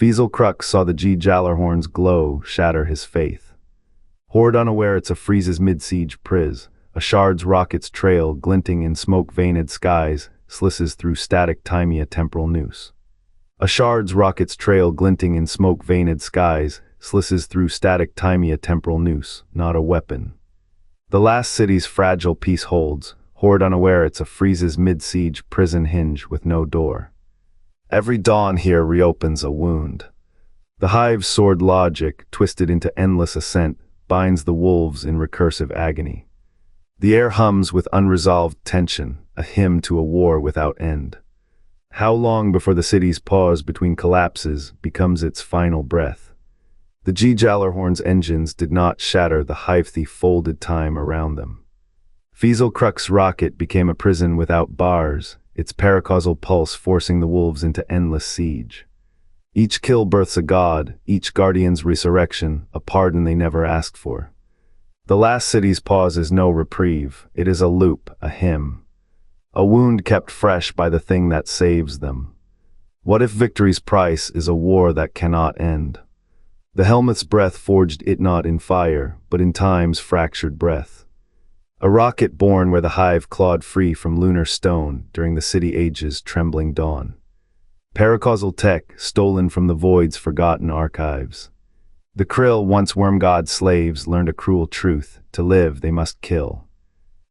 Feizel Crux saw the Gjallarhorn's glow shatter his faith. Horde unaware it's a Freeze's mid-siege priz, a shard's rocket's trail glinting in smoke-veined skies slisses through static timea temporal noose. A shard's rocket's trail glinting in smoke-veined skies slisses through static timea temporal noose, not a weapon. The last city's fragile peace holds, Horde unaware it's a Freeze's mid-siege prison hinge with no door. Every dawn here reopens a wound. The Hive's sword logic, twisted into endless ascent, binds the wolves in recursive agony. The air hums with unresolved tension, a hymn to a war without end. How long before the city's pause between collapses becomes its final breath? The Gjallarhorn's engines did not shatter the hive-thief folded time around them. Feizel Crux' rocket became a prison without bars, its paracausal pulse forcing the wolves into endless siege. Each kill births a god, each guardian's resurrection, a pardon they never asked for. The last city's pause is no reprieve, it is a loop, a hymn. A wound kept fresh by the thing that saves them. What if victory's price is a war that cannot end? The helmet's breath forged it not in fire, but in time's fractured breath. A rocket born where the Hive clawed free from lunar stone during the city age's trembling dawn. Paracausal tech stolen from the void's forgotten archives. The Krill, once worm god slaves, learned a cruel truth: to live they must kill.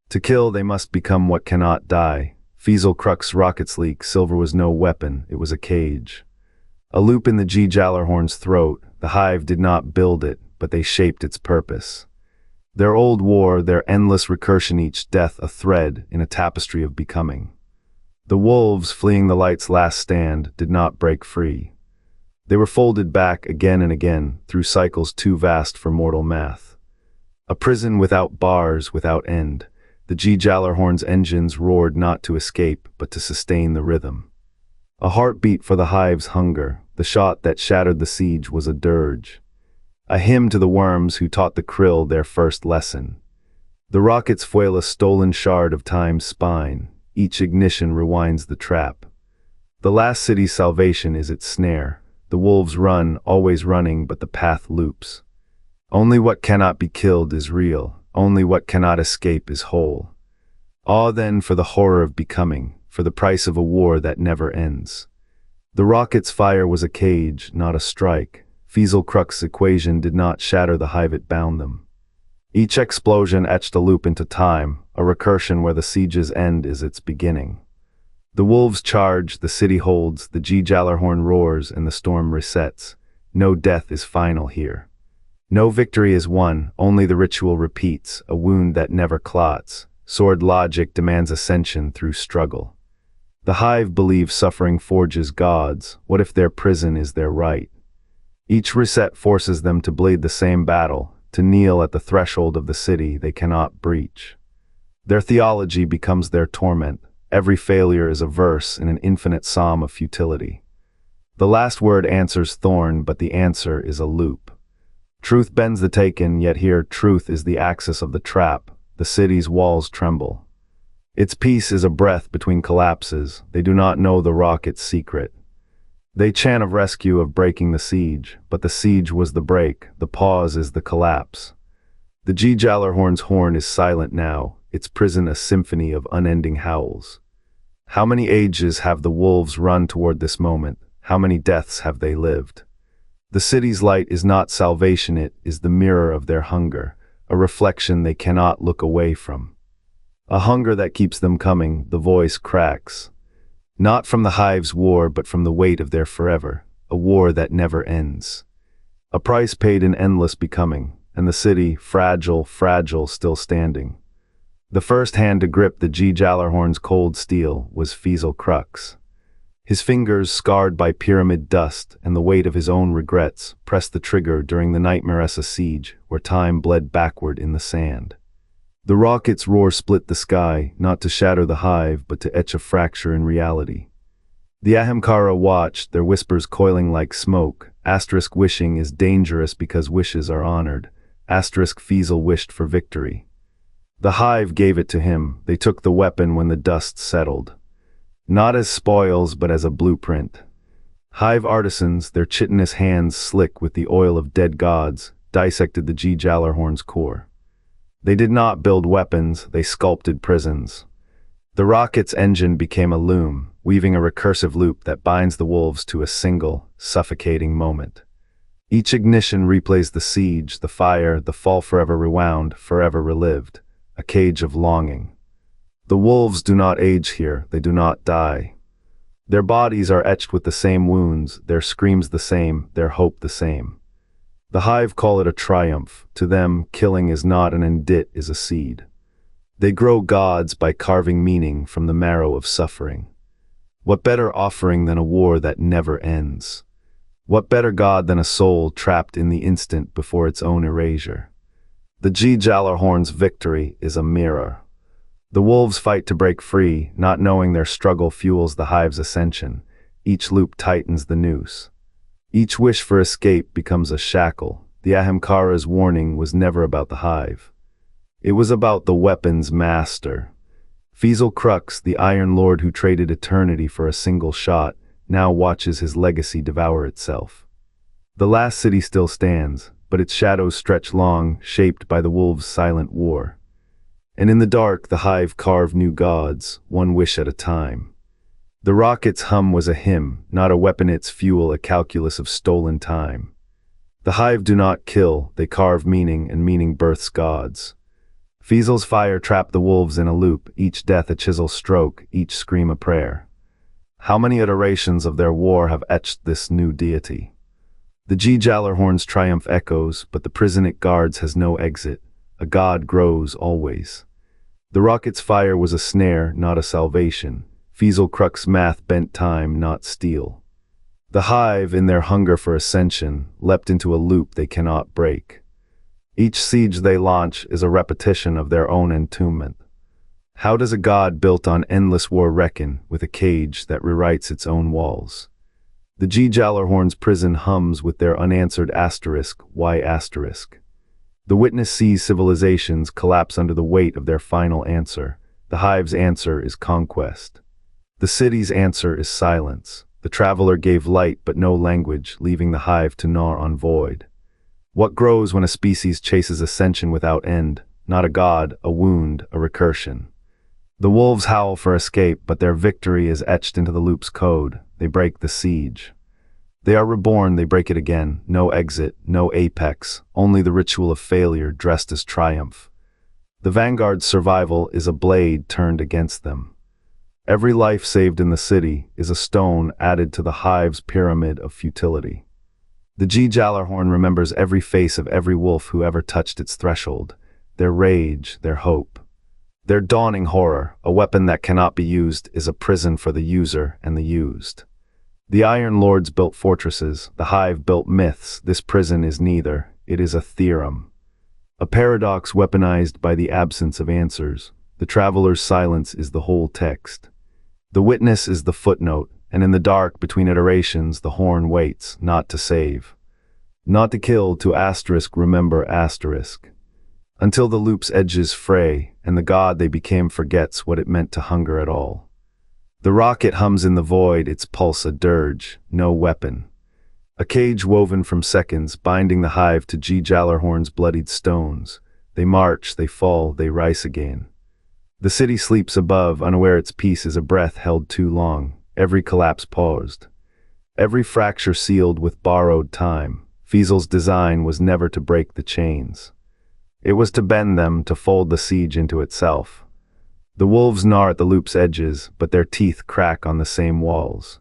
To kill they must become what cannot die. Feizel Crux' rocket's leak silver was no weapon, it was a cage. A loop in the Gjallarhorn's throat, the Hive did not build it, but they shaped its purpose. Their old war, their endless recursion, each death a thread in a tapestry of becoming. The wolves, fleeing the light's last stand, did not break free. They were folded back again and again, through cycles too vast for mortal math. A prison without bars, without end. The Gjallarhorn's engines roared not to escape, but to sustain the rhythm. A heartbeat for the Hive's hunger, the shot that shattered the siege was a dirge. A hymn to the worms who taught the Krill their first lesson. The rockets foil a stolen shard of time's spine, each ignition rewinds the trap. The last city's salvation is its snare. The wolves run, always running, but the path loops. Only what cannot be killed is real. Only what cannot escape is whole. Ah, then, for the horror of becoming, for the price of a war that never ends. The rocket's fire was a cage, not a strike. Feizel Crux' equation did not shatter the Hive, it bound them. Each explosion etched a loop into time, a recursion where the siege's end is its beginning. The wolves charge, the city holds, the Gjallarhorn roars, and the storm resets. No death is final here. No victory is won, only the ritual repeats, a wound that never clots. Sword logic demands ascension through struggle. The Hive believes suffering forges gods. What if their prison is their right? Each reset forces them to bleed the same battle, to kneel at the threshold of the city they cannot breach. Their theology becomes their torment. Every failure is a verse in an infinite psalm of futility. The last word answers thorn, but the answer is a loop. Truth bends the taken, yet here truth is the axis of the trap. The city's walls tremble. Its peace is a breath between collapses. They do not know the rocket's secret. They chant of rescue, of breaking the siege, but the siege was the break, the pause is the collapse. The Gjallarhorn's horn is silent now, its prison a symphony of unending howls. How many ages have the wolves run toward this moment? How many deaths have they lived? The city's light is not salvation, it is the mirror of their hunger, a reflection they cannot look away from. A hunger that keeps them coming, the voice cracks. Not from the Hive's war, but from the weight of their forever, a war that never ends. A price paid in endless becoming, and the city, fragile, fragile, still standing. The first hand to grip the Gjallarhorn's cold steel was Feizel Crux. His fingers, scarred by pyramid dust and the weight of his own regrets, pressed the trigger during the nightmare-esque siege, where time bled backward in the sand. The rocket's roar split the sky, not to shatter the Hive, but to etch a fracture in reality. The Ahamkara watched, their whispers coiling like smoke. Asterisk wishing is dangerous because wishes are honored. Asterisk Feizel wished for victory. The Hive gave it to him. They took the weapon when the dust settled. Not as spoils, but as a blueprint. Hive artisans, their chitinous hands slick with the oil of dead gods, dissected the Gjallarhorn's core. They did not build weapons, they sculpted prisons. The rocket's engine became a loom, weaving a recursive loop that binds the wolves to a single, suffocating moment. Each ignition replays the siege, the fire, the fall forever rewound, forever relived, a cage of longing. The wolves do not age here, they do not die. Their bodies are etched with the same wounds, their screams the same, their hope the same. The Hive call it a triumph. To them, killing is not an end, it is a seed. They grow gods by carving meaning from the marrow of suffering. What better offering than a war that never ends? What better god than a soul trapped in the instant before its own erasure? The Gjallarhorn's victory is a mirror. The wolves fight to break free, not knowing their struggle fuels the Hive's ascension. Each loop tightens the noose. Each wish for escape becomes a shackle. The Ahamkara's warning was never about the Hive. It was about the weapon's master. Feizel Crux, the Iron Lord who traded eternity for a single shot, now watches his legacy devour itself. The last city still stands, but its shadows stretch long, shaped by the wolves' silent war. And in the dark, the Hive carve new gods, one wish at a time. The rocket's hum was a hymn, not a weapon, its fuel a calculus of stolen time. The Hive do not kill, they carve meaning, and meaning births gods. Feizel's fire trapped the wolves in a loop, each death a chisel stroke, each scream a prayer. How many iterations of their war have etched this new deity? The Gjallarhorn's triumph echoes, but the prison it guards has no exit. A god grows always. The rocket's fire was a snare, not a salvation. Feizel Crux math bent time, not steel. The Hive, in their hunger for ascension, leapt into a loop they cannot break. Each siege they launch is a repetition of their own entombment. How does a god built on endless war reckon with a cage that rewrites its own walls? The Gjallarhorn's prison hums with their unanswered asterisk, why asterisk? The witness sees civilizations collapse under the weight of their final answer. The Hive's answer is conquest. The city's answer is silence. The traveler gave light but no language, leaving the Hive to gnaw on void. What grows when a species chases ascension without end? Not a god, a wound, a recursion. The wolves howl for escape, but their victory is etched into the loop's code. They break the siege. They are reborn, they break it again. No exit, no apex, only the ritual of failure dressed as triumph. The Vanguard's survival is a blade turned against them. Every life saved in the city is a stone added to the Hive's pyramid of futility. The Gjallarhorn remembers every face of every wolf who ever touched its threshold, their rage, their hope. Their dawning horror, a weapon that cannot be used, is a prison for the user and the used. The Iron Lords built fortresses, the Hive built myths. This prison is neither, it is a theorem. A paradox weaponized by the absence of answers. The traveler's silence is the whole text. The witness is the footnote, and in the dark between iterations the horn waits, not to save. Not to kill, to asterisk remember asterisk. Until the loop's edges fray, and the god they became forgets what it meant to hunger at all. The rocket hums in the void, its pulse a dirge, no weapon. A cage woven from seconds, binding the Hive to Gjallarhorn's bloodied stones. They march, they fall, they rise again. The city sleeps above, unaware its peace is a breath held too long, every collapse paused. Every fracture sealed with borrowed time. Feizel's design was never to break the chains. It was to bend them, to fold the siege into itself. The wolves gnaw at the loop's edges, but their teeth crack on the same walls.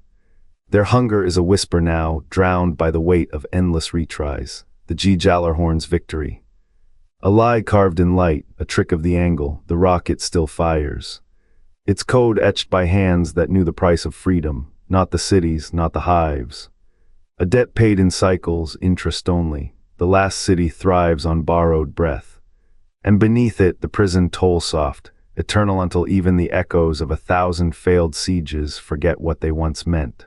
Their hunger is a whisper now, drowned by the weight of endless retries. The Gjallarhorn's victory. A lie carved in light, a trick of the angle, the rocket still fires. Its code etched by hands that knew the price of freedom, not the cities, not the Hives. A debt paid in cycles, interest only. The last city thrives on borrowed breath. And beneath it, the prison toll soft, eternal until even the echoes of 1,000 failed sieges forget what they once meant.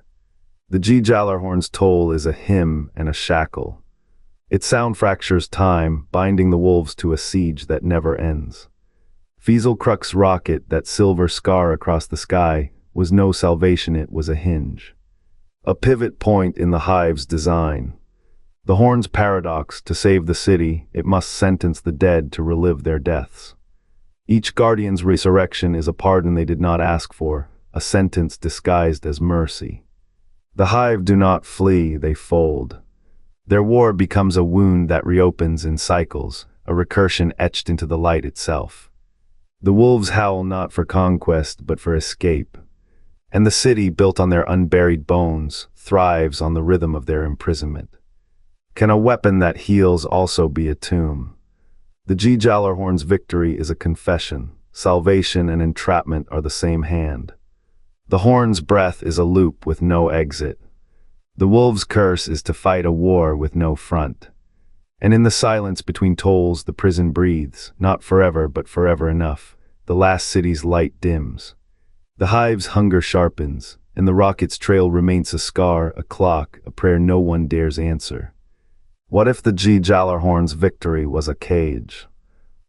The Gjallarhorn's toll is a hymn and a shackle. Its sound fractures time, binding the wolves to a siege that never ends. Feizel Crux' rocket, that silver scar across the sky, was no salvation, it was a hinge. A pivot point in the Hive's design. The Horn's paradox: to save the city, it must sentence the dead to relive their deaths. Each Guardian's resurrection is a pardon they did not ask for, a sentence disguised as mercy. The Hive do not flee, they fold. Their war becomes a wound that reopens in cycles, a recursion etched into the light itself. The wolves howl not for conquest, but for escape. And the city, built on their unburied bones, thrives on the rhythm of their imprisonment. Can a weapon that heals also be a tomb? The Gjallarhorn's victory is a confession. Salvation and entrapment are the same hand. The Horn's breath is a loop with no exit. The wolf's curse is to fight a war with no front. And in the silence between tolls the prison breathes, not forever but forever enough. The last city's light dims. The Hive's hunger sharpens, and the rocket's trail remains a scar, a clock, a prayer no one dares answer. What if the Gjallarhorn's victory was a cage?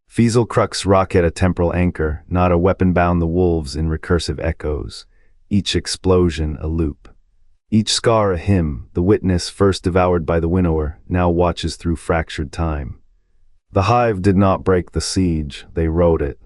Feizel Crux rocket a temporal anchor, not a weapon bound the wolves in recursive echoes. Each explosion a loop. Each scar a hymn, the witness first devoured by the winnower, now watches through fractured time. The Hive did not break the siege, they wrote it.